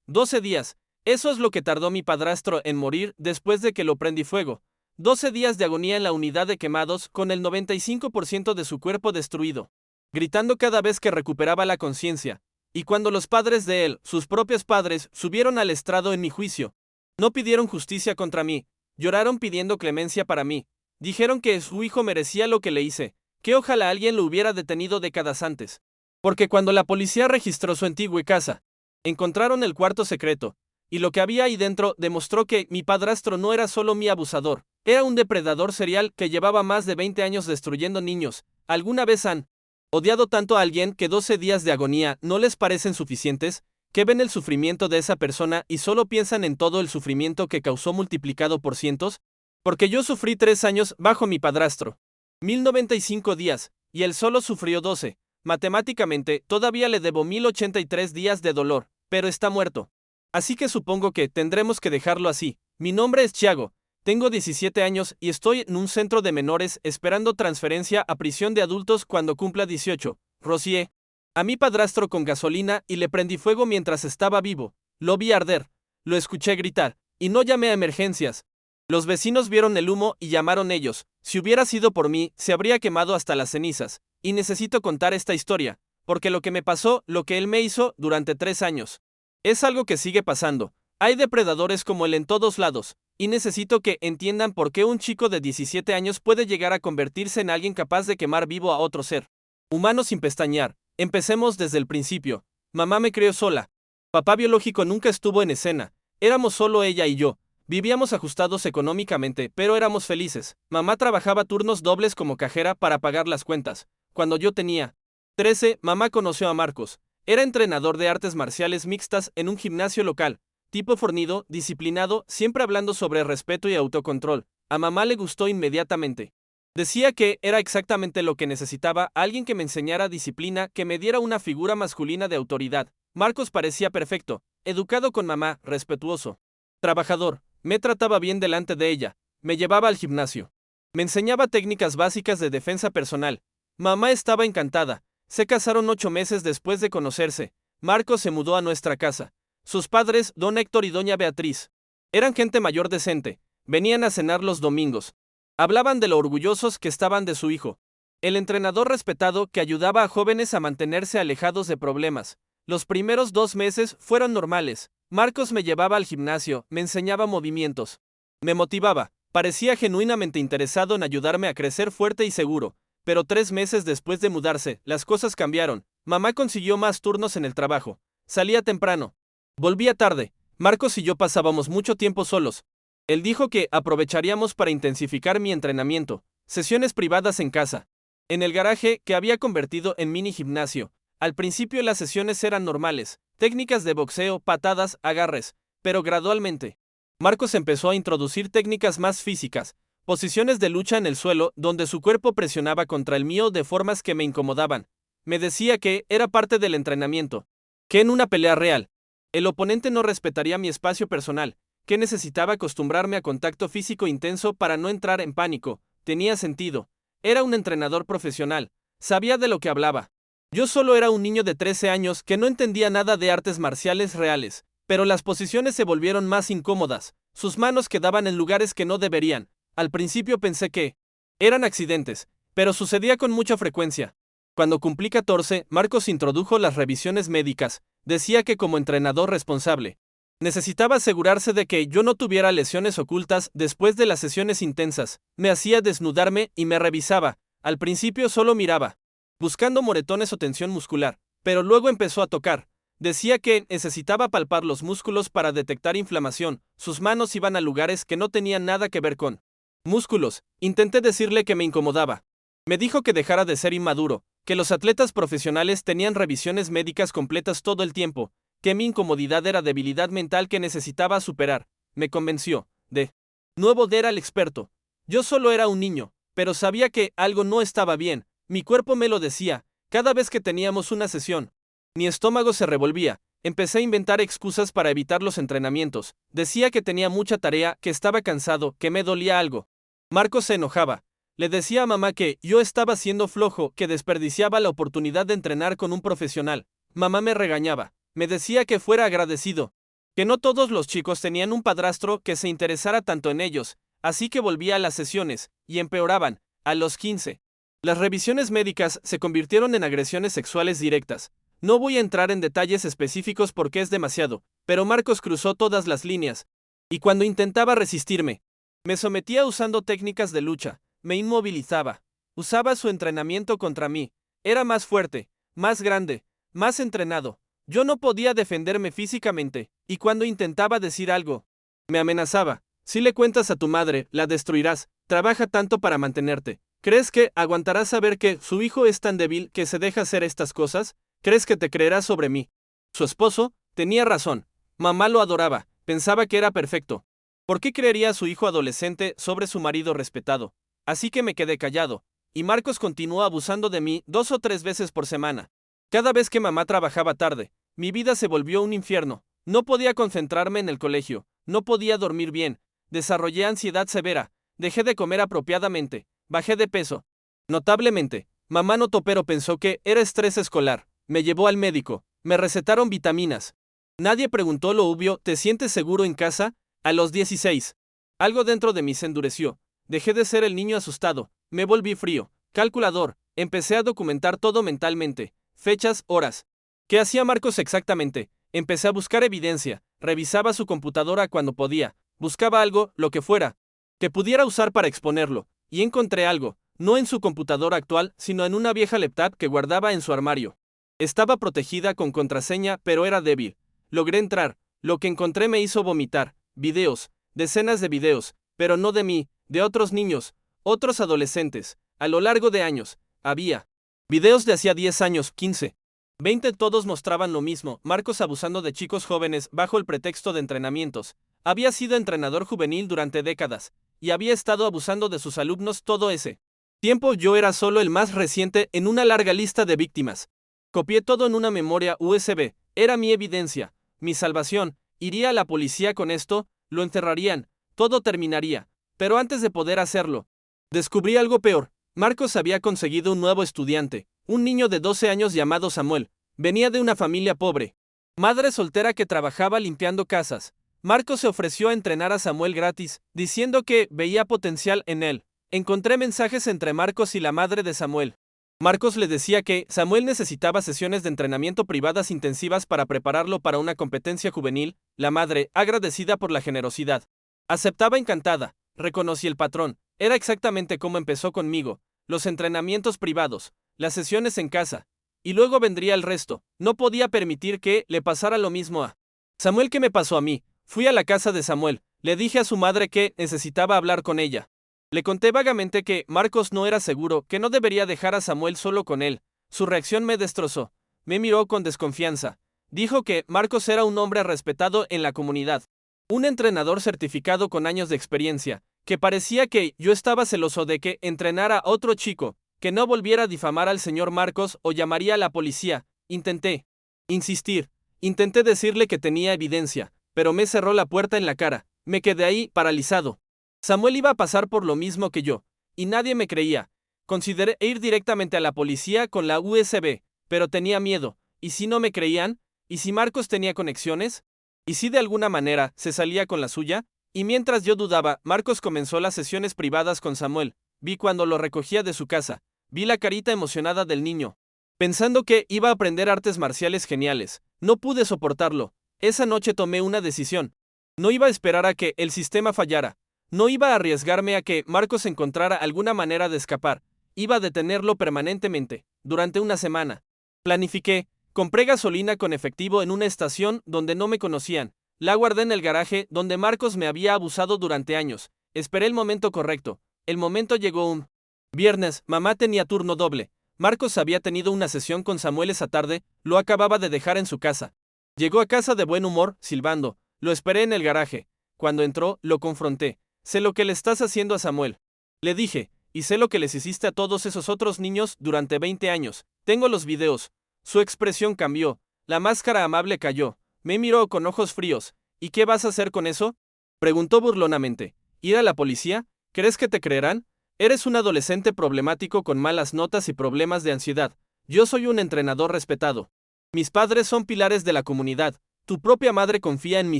12 días. Eso es lo que tardó mi padrastro en morir después de que lo prendí fuego. 12 días de agonía en la unidad de quemados con el 95% de su cuerpo destruido, gritando cada vez que recuperaba la conciencia. Y cuando los padres de él, sus propios padres, subieron al estrado en mi juicio, no pidieron justicia contra mí, lloraron pidiendo clemencia para mí. Dijeron que su hijo merecía lo que le hice, que ojalá alguien lo hubiera detenido décadas antes. Porque cuando la policía registró su antigua casa, encontraron el cuarto secreto, y lo que había ahí dentro demostró que mi padrastro no era solo mi abusador, era un depredador serial que llevaba más de 20 años destruyendo niños. ¿Alguna vez han odiado tanto a alguien que 12 días de agonía no les parecen suficientes? ¿Que ven el sufrimiento de esa persona y solo piensan en todo el sufrimiento que causó multiplicado por cientos? Porque yo sufrí 3 años bajo mi padrastro. 1095 días, y él solo sufrió 12. Matemáticamente, todavía le debo 1083 días de dolor, pero está muerto. Así que supongo que tendremos que dejarlo así. Mi nombre es Thiago, tengo 17 años y estoy en un centro de menores esperando transferencia a prisión de adultos cuando cumpla 18. Rocié a mi padrastro con gasolina y le prendí fuego mientras estaba vivo. Lo vi arder, lo escuché gritar, y no llamé a emergencias. Los vecinos vieron el humo y llamaron ellos. Si hubiera sido por mí, se habría quemado hasta las cenizas. Y necesito contar esta historia, porque lo que me pasó, lo que él me hizo durante 3 años, es algo que sigue pasando. Hay depredadores como él en todos lados, y necesito que entiendan por qué un chico de 17 años puede llegar a convertirse en alguien capaz de quemar vivo a otro ser humano sin pestañear. Empecemos desde el principio. Mamá me crió sola. Papá biológico nunca estuvo en escena. Éramos solo ella y yo. Vivíamos ajustados económicamente, pero éramos felices. Mamá trabajaba turnos dobles como cajera para pagar las cuentas. Cuando yo tenía 13, mamá conoció a Marcos. Era entrenador de artes marciales mixtas en un gimnasio local. Tipo fornido, disciplinado, siempre hablando sobre respeto y autocontrol. A mamá le gustó inmediatamente. Decía que era exactamente lo que necesitaba, alguien que me enseñara disciplina, que me diera una figura masculina de autoridad. Marcos parecía perfecto, educado con mamá, respetuoso, trabajador. Me trataba bien delante de ella, me llevaba al gimnasio, me enseñaba técnicas básicas de defensa personal. Mamá estaba encantada. Se casaron 8 meses después de conocerse. Marcos se mudó a nuestra casa. Sus padres, don Héctor y doña Beatriz, eran gente mayor decente. Venían a cenar los domingos. Hablaban de lo orgullosos que estaban de su hijo, el entrenador respetado que ayudaba a jóvenes a mantenerse alejados de problemas. Los primeros 2 meses fueron normales. Marcos me llevaba al gimnasio, me enseñaba movimientos, me motivaba, parecía genuinamente interesado en ayudarme a crecer fuerte y seguro. Pero 3 meses después de mudarse, las cosas cambiaron. Mamá consiguió más turnos en el trabajo. Salía temprano, volvía tarde. Marcos y yo pasábamos mucho tiempo solos. Él dijo que aprovecharíamos para intensificar mi entrenamiento, sesiones privadas en casa, en el garaje que había convertido en mini gimnasio. Al principio las sesiones eran normales, técnicas de boxeo, patadas, agarres, pero gradualmente, Marcos empezó a introducir técnicas más físicas, posiciones de lucha en el suelo donde su cuerpo presionaba contra el mío de formas que me incomodaban. Me decía que era parte del entrenamiento, que en una pelea real, el oponente no respetaría mi espacio personal, que necesitaba acostumbrarme a contacto físico intenso para no entrar en pánico. Tenía sentido. Era un entrenador profesional. Sabía de lo que hablaba. Yo solo era un niño de 13 años que no entendía nada de artes marciales reales, pero las posiciones se volvieron más incómodas. Sus manos quedaban en lugares que no deberían. Al principio pensé que eran accidentes, pero sucedía con mucha frecuencia. Cuando cumplí 14, Marcos introdujo las revisiones médicas. Decía que como entrenador responsable, necesitaba asegurarse de que yo no tuviera lesiones ocultas después de las sesiones intensas. Me hacía desnudarme y me revisaba. Al principio solo miraba, buscando moretones o tensión muscular, pero luego empezó a tocar. Decía que necesitaba palpar los músculos para detectar inflamación. Sus manos iban a lugares que no tenían nada que ver con músculos. Intenté decirle que me incomodaba. Me dijo que dejara de ser inmaduro, que los atletas profesionales tenían revisiones médicas completas todo el tiempo, que mi incomodidad era debilidad mental que necesitaba superar. Me convenció. De nuevo era el experto. Yo solo era un niño, pero sabía que algo no estaba bien. Mi cuerpo me lo decía. Cada vez que teníamos una sesión, mi estómago se revolvía. Empecé a inventar excusas para evitar los entrenamientos. Decía que tenía mucha tarea, que estaba cansado, que me dolía algo. Marcos se enojaba. Le decía a mamá que yo estaba siendo flojo, que desperdiciaba la oportunidad de entrenar con un profesional. Mamá me regañaba. Me decía que fuera agradecido. Que no todos los chicos tenían un padrastro que se interesara tanto en ellos, así que volvía a las sesiones, y empeoraban, a los 15. Las revisiones médicas se convirtieron en agresiones sexuales directas. No voy a entrar en detalles específicos porque es demasiado, pero Marcos cruzó todas las líneas, y cuando intentaba resistirme, me sometía usando técnicas de lucha, me inmovilizaba, usaba su entrenamiento contra mí, era más fuerte, más grande, más entrenado. Yo no podía defenderme físicamente, y cuando intentaba decir algo, me amenazaba. Si le cuentas a tu madre, la destruirás, trabaja tanto para mantenerte. ¿Crees que aguantarás saber que su hijo es tan débil que se deja hacer estas cosas? ¿Crees que te creerás sobre mí? Su esposo tenía razón. Mamá lo adoraba, pensaba que era perfecto. ¿Por qué creería a su hijo adolescente sobre su marido respetado? Así que me quedé callado, y Marcos continuó abusando de mí 2 o 3 veces por semana. Cada vez que mamá trabajaba tarde, mi vida se volvió un infierno. No podía concentrarme en el colegio, no podía dormir bien, desarrollé ansiedad severa, dejé de comer apropiadamente, bajé de peso. Notablemente, mamá notó pero pensó que era estrés escolar, me llevó al médico, me recetaron vitaminas. Nadie preguntó lo obvio, ¿te sientes seguro en casa? A los 16. Algo dentro de mí se endureció, dejé de ser el niño asustado, me volví frío, calculador, empecé a documentar todo mentalmente, fechas, horas. ¿Qué hacía Marcos exactamente? Empecé a buscar evidencia, revisaba su computadora cuando podía, buscaba algo, lo que fuera, que pudiera usar para exponerlo, y encontré algo, no en su computadora actual, sino en una vieja laptop que guardaba en su armario. Estaba protegida con contraseña, pero era débil. Logré entrar, lo que encontré me hizo vomitar, videos, decenas de videos, pero no de mí, de otros niños, otros adolescentes, a lo largo de años, había videos de hacía 10 años, 15. 20 todos mostraban lo mismo, Marcos abusando de chicos jóvenes bajo el pretexto de entrenamientos. Había sido entrenador juvenil durante décadas, y había estado abusando de sus alumnos todo ese tiempo. Yo era solo el más reciente en una larga lista de víctimas. Copié todo en una memoria USB, era mi evidencia, mi salvación. Iría a la policía con esto, lo encerrarían, todo terminaría. Pero antes de poder hacerlo, descubrí algo peor. Marcos había conseguido un nuevo estudiante, un niño de 12 años llamado Samuel. Venía de una familia pobre, madre soltera que trabajaba limpiando casas. Marcos se ofreció a entrenar a Samuel gratis, diciendo que veía potencial en él. Encontré mensajes entre Marcos y la madre de Samuel. Marcos le decía que Samuel necesitaba sesiones de entrenamiento privadas intensivas para prepararlo para una competencia juvenil. La madre, agradecida por la generosidad, aceptaba encantada. Reconocí el patrón. Era exactamente como empezó conmigo. Los entrenamientos privados, las sesiones en casa, y luego vendría el resto. No podía permitir que le pasara lo mismo a Samuel que me pasó a mí. Fui a la casa de Samuel, le dije a su madre que necesitaba hablar con ella. Le conté vagamente que Marcos no era seguro, que no debería dejar a Samuel solo con él. Su reacción me destrozó. Me miró con desconfianza. Dijo que Marcos era un hombre respetado en la comunidad, un entrenador certificado con años de experiencia, que parecía que yo estaba celoso de que entrenara a otro chico, que no volviera a difamar al señor Marcos o llamaría a la policía. Intenté insistir, intenté decirle que tenía evidencia, pero me cerró la puerta en la cara. Me quedé ahí, paralizado. Samuel iba a pasar por lo mismo que yo, y nadie me creía. Consideré ir directamente a la policía con la USB, pero tenía miedo. ¿Y si no me creían? ¿Y si Marcos tenía conexiones? ¿Y si de alguna manera se salía con la suya? Y mientras yo dudaba, Marcos comenzó las sesiones privadas con Samuel. Vi cuando lo recogía de su casa. Vi la carita emocionada del niño, pensando que iba a aprender artes marciales geniales. No pude soportarlo. Esa noche tomé una decisión. No iba a esperar a que el sistema fallara. No iba a arriesgarme a que Marcos encontrara alguna manera de escapar. Iba a detenerlo permanentemente, durante una semana. Planifiqué, compré gasolina con efectivo en una estación donde no me conocían. La guardé en el garaje donde Marcos me había abusado durante años. Esperé el momento correcto. El momento llegó un viernes. Mamá tenía turno doble. Marcos había tenido una sesión con Samuel esa tarde, lo acababa de dejar en su casa. Llegó a casa de buen humor, silbando. Lo esperé en el garaje. Cuando entró, lo confronté. Sé lo que le estás haciendo a Samuel. Le dije, y sé lo que les hiciste a todos esos otros niños durante 20 años. Tengo los videos. Su expresión cambió. La máscara amable cayó. Me miró con ojos fríos. ¿Y qué vas a hacer con eso? Preguntó burlonamente. ¿Ir a la policía? ¿Crees que te creerán? Eres un adolescente problemático con malas notas y problemas de ansiedad. Yo soy un entrenador respetado. Mis padres son pilares de la comunidad. Tu propia madre confía en mí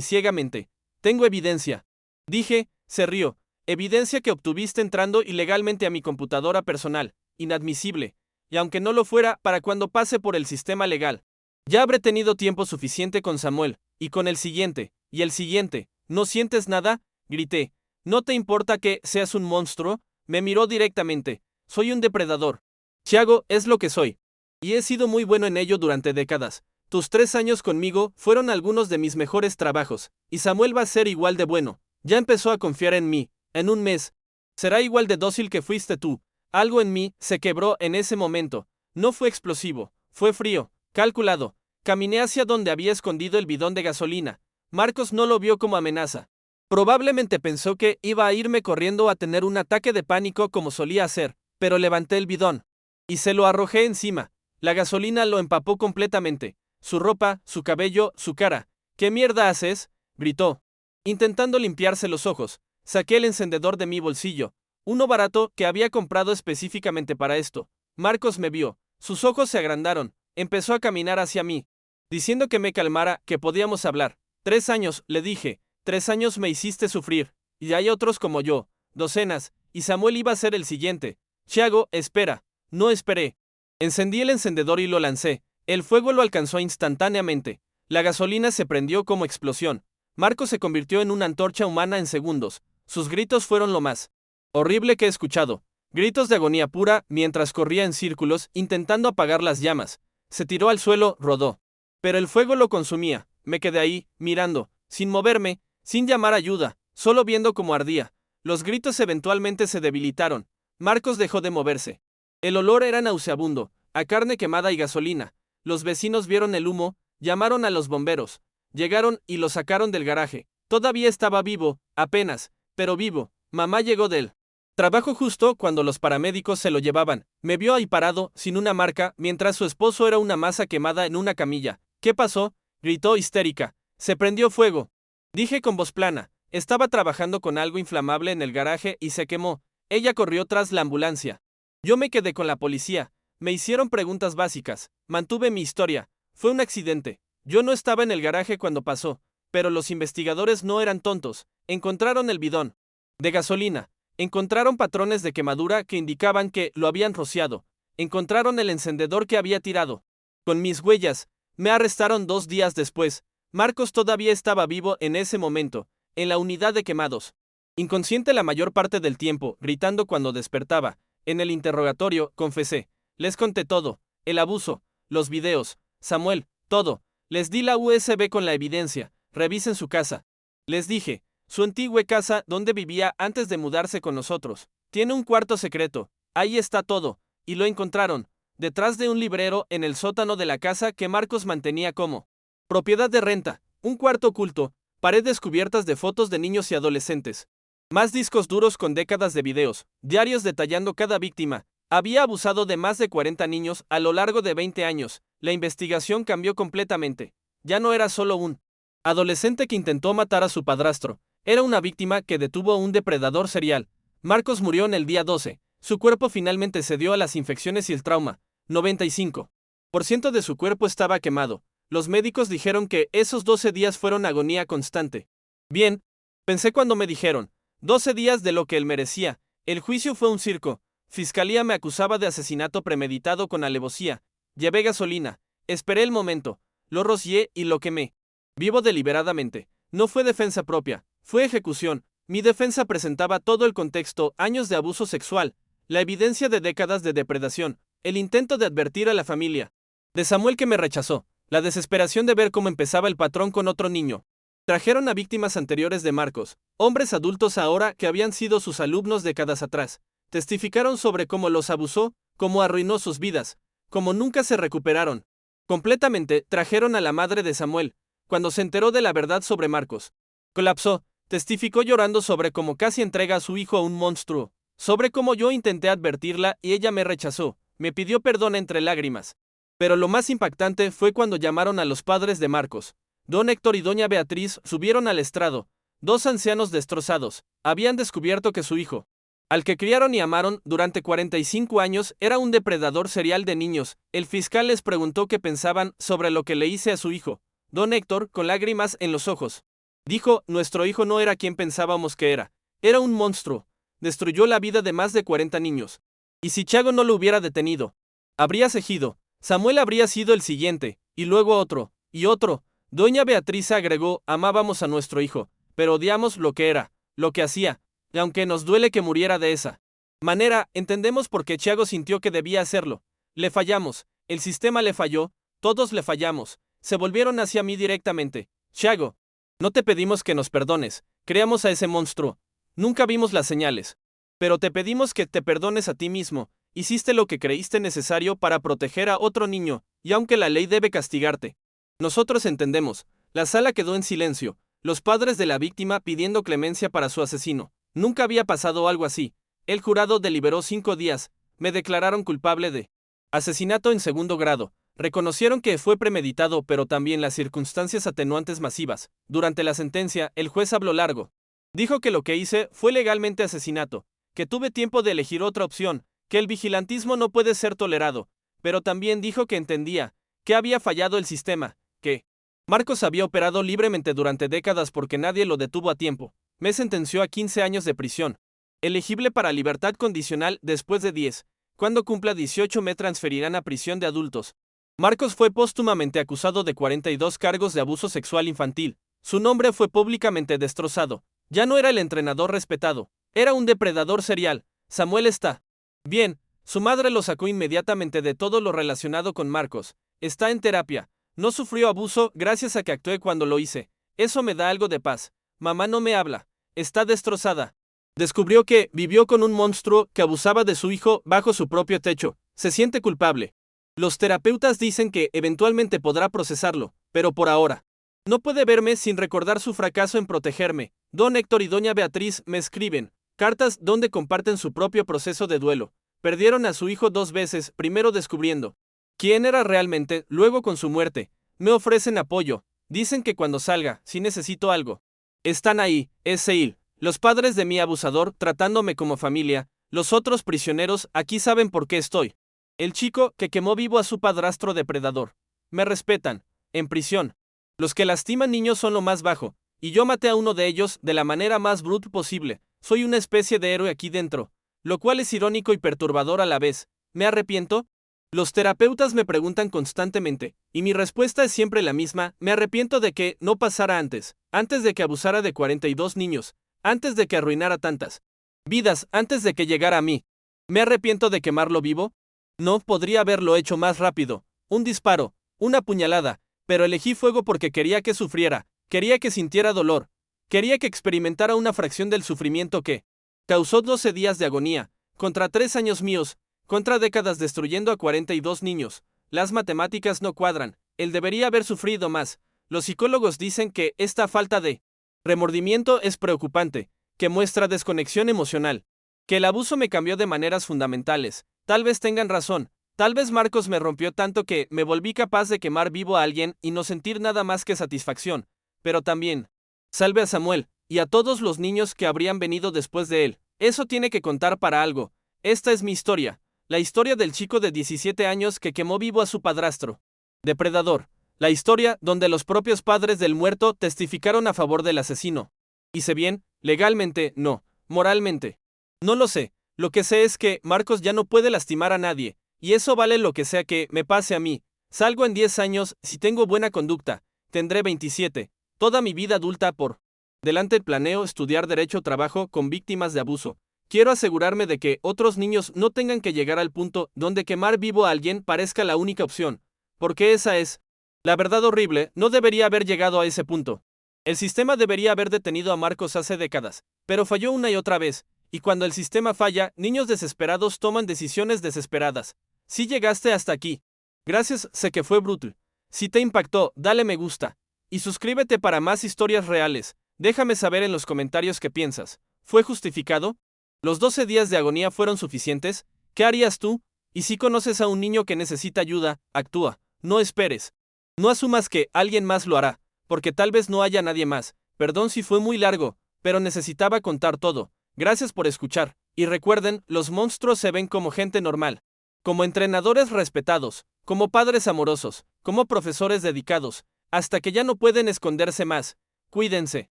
ciegamente. Tengo evidencia. Dije, se rió. Evidencia que obtuviste entrando ilegalmente a mi computadora personal. Inadmisible. Y aunque no lo fuera, para cuando pase por el sistema legal. Ya habré tenido tiempo suficiente con Samuel, y con el siguiente, y el siguiente. ¿No sientes nada? Grité. ¿No te importa que seas un monstruo? Me miró directamente. Soy un depredador. Thiago, es lo que soy. Y he sido muy bueno en ello durante décadas. Tus 3 años conmigo fueron algunos de mis mejores trabajos, y Samuel va a ser igual de bueno. Ya empezó a confiar en mí. En un mes. Será igual de dócil que fuiste tú. Algo en mí se quebró en ese momento. No fue explosivo, fue frío, calculado. Caminé hacia donde había escondido el bidón de gasolina. Marcos no lo vio como amenaza. Probablemente pensó que iba a irme corriendo a tener un ataque de pánico como solía hacer, pero levanté el bidón. Y se lo arrojé encima. La gasolina lo empapó completamente. Su ropa, su cabello, su cara. ¿Qué mierda haces? Gritó. Intentando limpiarse los ojos, saqué el encendedor de mi bolsillo. Uno barato que había comprado específicamente para esto. Marcos me vio. Sus ojos se agrandaron. Empezó a caminar hacia mí, diciendo que me calmara, que podíamos hablar. 3 años, le dije. 3 años me hiciste sufrir. Y hay otros como yo. Docenas. Y Samuel iba a ser el siguiente. Thiago, espera. No esperé. Encendí el encendedor y lo lancé. El fuego lo alcanzó instantáneamente. La gasolina se prendió como explosión. Marcos se convirtió en una antorcha humana en segundos. Sus gritos fueron lo más horrible que he escuchado. Gritos de agonía pura mientras corría en círculos intentando apagar las llamas. Se tiró al suelo, rodó. Pero el fuego lo consumía. Me quedé ahí, mirando, sin moverme, sin llamar ayuda, solo viendo cómo ardía. Los gritos eventualmente se debilitaron. Marcos dejó de moverse. El olor era nauseabundo, a carne quemada y gasolina. Los vecinos vieron el humo, llamaron a los bomberos. Llegaron y lo sacaron del garaje. Todavía estaba vivo, apenas, pero vivo. Mamá llegó del trabajo justo cuando los paramédicos se lo llevaban. Me vio ahí parado, sin una marca, mientras su esposo era una masa quemada en una camilla. ¿Qué pasó? Gritó histérica. Se prendió fuego. Dije con voz plana. Estaba trabajando con algo inflamable en el garaje y se quemó. Ella corrió tras la ambulancia. Yo me quedé con la policía. Me hicieron preguntas básicas. Mantuve mi historia. Fue un accidente. Yo no estaba en el garaje cuando pasó, pero los investigadores no eran tontos. Encontraron el bidón de gasolina. Encontraron patrones de quemadura que indicaban que lo habían rociado. Encontraron el encendedor que había tirado. Con mis huellas, me arrestaron 2 días después. Marcos todavía estaba vivo en ese momento, en la unidad de quemados. Inconsciente la mayor parte del tiempo, gritando cuando despertaba. En el interrogatorio, confesé. Les conté todo. El abuso, los videos, Samuel, todo. Les di la USB con la evidencia. Revisen su casa. Les dije. Su antigua casa donde vivía antes de mudarse con nosotros. Tiene un cuarto secreto. Ahí está todo. Y lo encontraron. Detrás de un librero en el sótano de la casa que Marcos mantenía como propiedad de renta. Un cuarto oculto. Paredes cubiertas de fotos de niños y adolescentes. Más discos duros con décadas de videos. Diarios detallando cada víctima. Había abusado de más de 40 niños a lo largo de 20 años. La investigación cambió completamente. Ya no era solo un adolescente que intentó matar a su padrastro. Era una víctima que detuvo a un depredador serial. Marcos murió en el día 12. Su cuerpo finalmente cedió a las infecciones y el trauma. 95% de su cuerpo estaba quemado. Los médicos dijeron que esos 12 días fueron agonía constante. Bien, pensé cuando me dijeron, 12 días de lo que él merecía. El juicio fue un circo. Fiscalía me acusaba de asesinato premeditado con alevosía. Llevé gasolina. Esperé el momento. Lo rocié y lo quemé. Vivo deliberadamente. No fue defensa propia. Fue ejecución. Mi defensa presentaba todo el contexto, años de abuso sexual, la evidencia de décadas de depredación, el intento de advertir a la familia de Samuel que me rechazó, la desesperación de ver cómo empezaba el patrón con otro niño. Trajeron a víctimas anteriores de Marcos, hombres adultos ahora que habían sido sus alumnos décadas atrás. Testificaron sobre cómo los abusó, cómo arruinó sus vidas, cómo nunca se recuperaron. Completamente trajeron a la madre de Samuel, cuando se enteró de la verdad sobre Marcos. Colapsó. Testificó llorando sobre cómo casi entrega a su hijo a un monstruo, sobre cómo yo intenté advertirla y ella me rechazó, me pidió perdón entre lágrimas. Pero lo más impactante fue cuando llamaron a los padres de Marcos. Don Héctor y doña Beatriz subieron al estrado, 2 ancianos destrozados, habían descubierto que su hijo, al que criaron y amaron durante 45 años, era un depredador serial de niños. El fiscal les preguntó qué pensaban sobre lo que le hice a su hijo. don Héctor, con lágrimas en los ojos. Dijo, nuestro hijo no era quien pensábamos que era. Era un monstruo. Destruyó la vida de más de 40 niños. Y si Chago no lo hubiera detenido, habría seguido. Samuel habría sido el siguiente, y luego otro, y otro. Doña Beatriz agregó, amábamos a nuestro hijo, pero odiamos lo que era, lo que hacía, y aunque nos duele que muriera de esa manera, entendemos por qué Chago sintió que debía hacerlo. Le fallamos, el sistema le falló, todos le fallamos. Se volvieron hacia mí directamente. Chago, no te pedimos que nos perdones, creamos a ese monstruo. Nunca vimos las señales. Pero te pedimos que te perdones a ti mismo. Hiciste lo que creíste necesario para proteger a otro niño, y aunque la ley debe castigarte, nosotros entendemos. La sala quedó en silencio, los padres de la víctima pidiendo clemencia para su asesino. Nunca había pasado algo así. El jurado deliberó 5 días. Me declararon culpable de asesinato en segundo grado. Reconocieron que fue premeditado, pero también las circunstancias atenuantes masivas. Durante la sentencia, el juez habló largo. Dijo que lo que hice fue legalmente asesinato, que tuve tiempo de elegir otra opción, que el vigilantismo no puede ser tolerado, pero también dijo que entendía que había fallado el sistema, que Marcos había operado libremente durante décadas porque nadie lo detuvo a tiempo. Me sentenció a 15 años de prisión, elegible para libertad condicional después de 10. Cuando cumpla 18 me transferirán a prisión de adultos. Marcos fue póstumamente acusado de 42 cargos de abuso sexual infantil. Su nombre fue públicamente destrozado. Ya no era el entrenador respetado, era un depredador serial. Samuel está bien. Su madre lo sacó inmediatamente de todo lo relacionado con Marcos. Está en terapia. No sufrió abuso gracias a que actué cuando lo hice. Eso me da algo de paz. Mamá no me habla. Está destrozada. Descubrió que vivió con un monstruo que abusaba de su hijo bajo su propio techo. Se siente culpable. Los terapeutas dicen que eventualmente podrá procesarlo, pero por ahora no puede verme sin recordar su fracaso en protegerme. Don Héctor y doña Beatriz me escriben cartas donde comparten su propio proceso de duelo. Perdieron a su hijo 2 veces, primero descubriendo quién era realmente, luego con su muerte. Me ofrecen apoyo. Dicen que cuando salga, si necesito algo, están ahí. Seil, los padres de mi abusador tratándome como familia. Los otros prisioneros aquí saben por qué estoy. El chico que quemó vivo a su padrastro depredador. Me respetan. En prisión. Los que lastiman niños son lo más bajo, y yo maté a uno de ellos de la manera más brutal posible. Soy una especie de héroe aquí dentro, lo cual es irónico y perturbador a la vez. ¿Me arrepiento? Los terapeutas me preguntan constantemente, y mi respuesta es siempre la misma: me arrepiento de que no pasara antes de que abusara de 42 niños, antes de que arruinara tantas vidas, antes de que llegara a mí. ¿Me arrepiento de quemarlo vivo? No, podría haberlo hecho más rápido. Un disparo, una puñalada. Pero elegí fuego porque quería que sufriera, quería que sintiera dolor, quería que experimentara una fracción del sufrimiento que causó 12 días de agonía, contra 3 años míos, contra décadas destruyendo a 42 niños. Las matemáticas no cuadran, él debería haber sufrido más. Los psicólogos dicen que esta falta de remordimiento es preocupante, que muestra desconexión emocional, que el abuso me cambió de maneras fundamentales. Tal vez tengan razón. Tal vez Marcos me rompió tanto que me volví capaz de quemar vivo a alguien y no sentir nada más que satisfacción, pero también salve a Samuel y a todos los niños que habrían venido después de él. Eso tiene que contar para algo. Esta es mi historia, la historia del chico de 17 años que quemó vivo a su padrastro depredador, la historia donde los propios padres del muerto testificaron a favor del asesino. ¿Hice bien? Legalmente, no. Moralmente, no lo sé. Lo que sé es que Marcos ya no puede lastimar a nadie. Y eso vale lo que sea que me pase a mí. Salgo en 10 años si tengo buena conducta. Tendré 27. Toda mi vida adulta por delante planeo estudiar derecho, trabajo con víctimas de abuso. Quiero asegurarme de que otros niños no tengan que llegar al punto donde quemar vivo a alguien parezca la única opción. Porque esa es la verdad horrible. No debería haber llegado a ese punto. El sistema debería haber detenido a Marcos hace décadas, pero falló una y otra vez. Y cuando el sistema falla, niños desesperados toman decisiones desesperadas. Si llegaste hasta aquí, gracias, sé que fue brutal. Si te impactó, dale me gusta. Y suscríbete para más historias reales. Déjame saber en los comentarios qué piensas. ¿Fue justificado? ¿Los 12 días de agonía fueron suficientes? ¿Qué harías tú? Y si conoces a un niño que necesita ayuda, actúa. No esperes. No asumas que alguien más lo hará, porque tal vez no haya nadie más. Perdón si fue muy largo, pero necesitaba contar todo. Gracias por escuchar. Y recuerden, los monstruos se ven como gente normal. Como entrenadores respetados, como padres amorosos, como profesores dedicados. hasta que ya no pueden esconderse más. Cuídense.